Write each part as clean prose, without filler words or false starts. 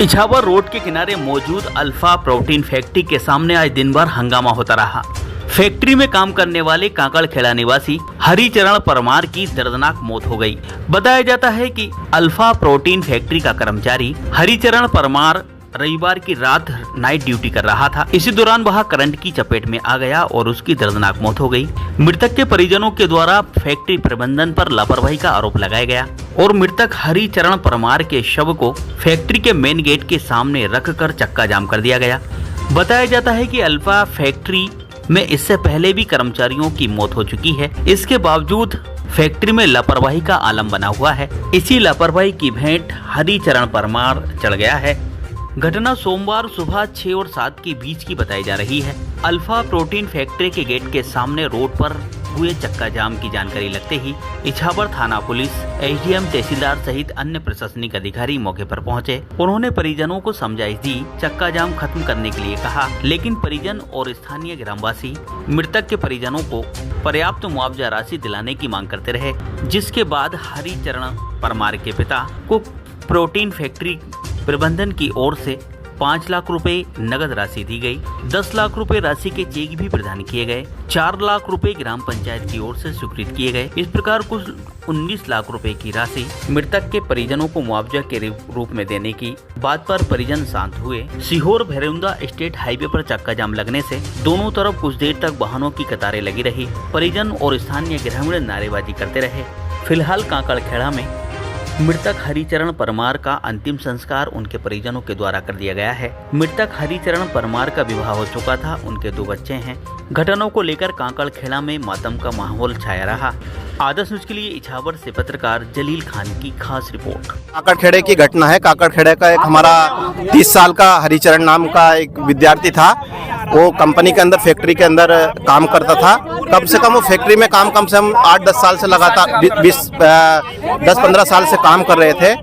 Ichhawar road के किनारे मौजूद अल्फा प्रोटीन फैक्ट्री के सामने आज दिन भर हंगामा होता रहा। फैक्ट्री में काम करने वाले काकड़खेड़ा निवासी हरिचरण परमार की दर्दनाक मौत हो गई। बताया जाता है कि अल्फा प्रोटीन फैक्ट्री का कर्मचारी हरिचरण परमार रविवार की रात नाइट ड्यूटी कर रहा था। इसी दौरान वह करंट की चपेट में आ गया और उसकी दर्दनाक मौत हो गई। मृतक के परिजनों के द्वारा फैक्ट्री प्रबंधन पर लापरवाही का आरोप लगाया गया और मृतक हरिचरण परमार के शव को फैक्ट्री के मेन गेट के सामने रखकर चक्का जाम कर दिया गया। बताया जाता है कि अल्फा फैक्ट्री में इससे पहले भी कर्मचारियों की मौत हो चुकी है। इसके बावजूद फैक्ट्री में लापरवाही का आलम बना हुआ है। इसी लापरवाही की भेंट हरिचरण परमार चढ़ गया है। घटना सोमवार सुबह 6 और 7 के बीच की बताई जा रही है। अल्फा प्रोटीन फैक्ट्री के गेट के सामने रोड पर हुए चक्का जाम की जानकारी लगते ही इछावर थाना पुलिस, एसडीएम, तहसीलदार सहित अन्य प्रशासनिक अधिकारी मौके पर पहुंचे। उन्होंने परिजनों को समझाइश दी, चक्का जाम खत्म करने के लिए कहा, लेकिन परिजन और स्थानीय ग्रामवासी मृतक के परिजनों को पर्याप्त मुआवजा राशि दिलाने की मांग करते रहे। जिसके बाद हरिचरण परमार के पिता को प्रोटीन फैक्ट्री प्रबंधन की ओर से 5 लाख रुपए नगद राशि दी गई। 10 लाख रुपए राशि के चेक भी प्रदान किए गए। 4 लाख रुपए ग्राम पंचायत की ओर से स्वीकृत किए गए। इस प्रकार कुल 19 लाख रुपए की राशि मृतक के परिजनों को मुआवजा के रूप में देने की बात पर परिजन शांत हुए। सीहोर भैरवंदा स्टेट हाईवे पर चक्का जाम लगने से दोनों तरफ कुछ देर तक वाहनों की कतारें लगी रही। परिजन और स्थानीय ग्रामीण नारेबाजी करते रहे। फिलहाल काकड़खेड़ा में मृतक हरिचरण परमार का अंतिम संस्कार उनके परिजनों के द्वारा कर दिया गया है। मृतक हरिचरण परमार का विवाह हो चुका था, उनके 2 बच्चे हैं। घटनाओं को लेकर काकड़खेड़ा में मातम का माहौल छाया रहा। आदर्श न्यूज के लिए इछावर से पत्रकार जलील खान की खास रिपोर्ट। काकड़खेड़े की घटना है। काकड़खेड़े का एक हमारा 30 साल का हरिचरण नाम का एक विद्यार्थी था। वो कंपनी के अंदर, फैक्ट्री के अंदर काम करता था। कम से कम वो फैक्ट्री में काम कम से कम 8-10 साल से लगातार 10-15 साल से काम कर रहे थे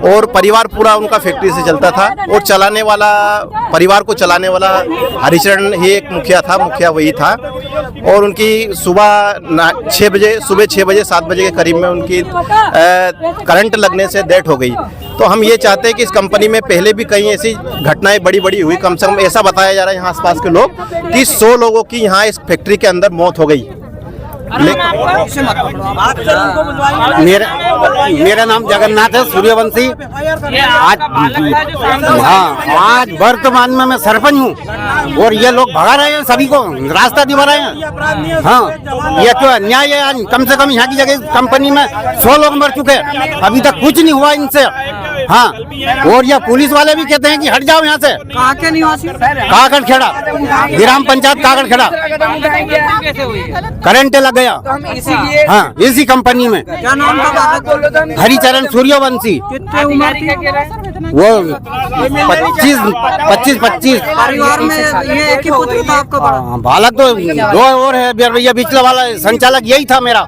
और परिवार पूरा उनका फैक्ट्री से चलता था। और चलाने वाला, परिवार को चलाने वाला हरिचरण ही एक मुखिया वही था। और उनकी सुबह 6 बजे 7 बजे के करीब में उनकी करंट लगने से डेथ हो गई। तो हम ये चाहते हैं कि इस कंपनी में पहले भी कई ऐसी घटनाएं बड़ी हुई। कम से कम ऐसा बताया जा रहा है यहाँ आसपास के लोग कि 100 लोगों की यहाँ इस फैक्ट्री के अंदर मौत हो गई। मेरा नाम जगन्नाथ है, सूर्यवंशी। आज वर्तमान में मैं सरपंच हूँ और ये लोग भगा रहे हैं, सभी को रास्ता दिवा रहे हैं। हाँ, ये तो अन्याय है। आज कम से कम यहाँ की जगह कंपनी में 100 लोग मर चुके हैं, अभी तक कुछ नहीं हुआ इनसे। हाँ, और ये पुलिस वाले भी कहते हैं कि हट जाओ यहाँ से। कहाँ के निवासी? काकड़खेड़ा, ग्राम पंचायत काकड़खेड़ा। करंट लग गया। हाँ, इसी कंपनी में। क्या नाम था? हरिचरण सूर्यवंशी। कितने उम्र थी? वो 25। परिवार में ये एक ही पुत्र था आपका बड़ा? बालक तो 2 और है भैया। पिछला वाला संचालक यही था मेरा।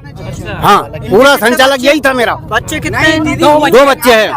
हाँ, पूरा संचालक यही था मेरा। बच्चे कितने? 2 बच्चे हैं।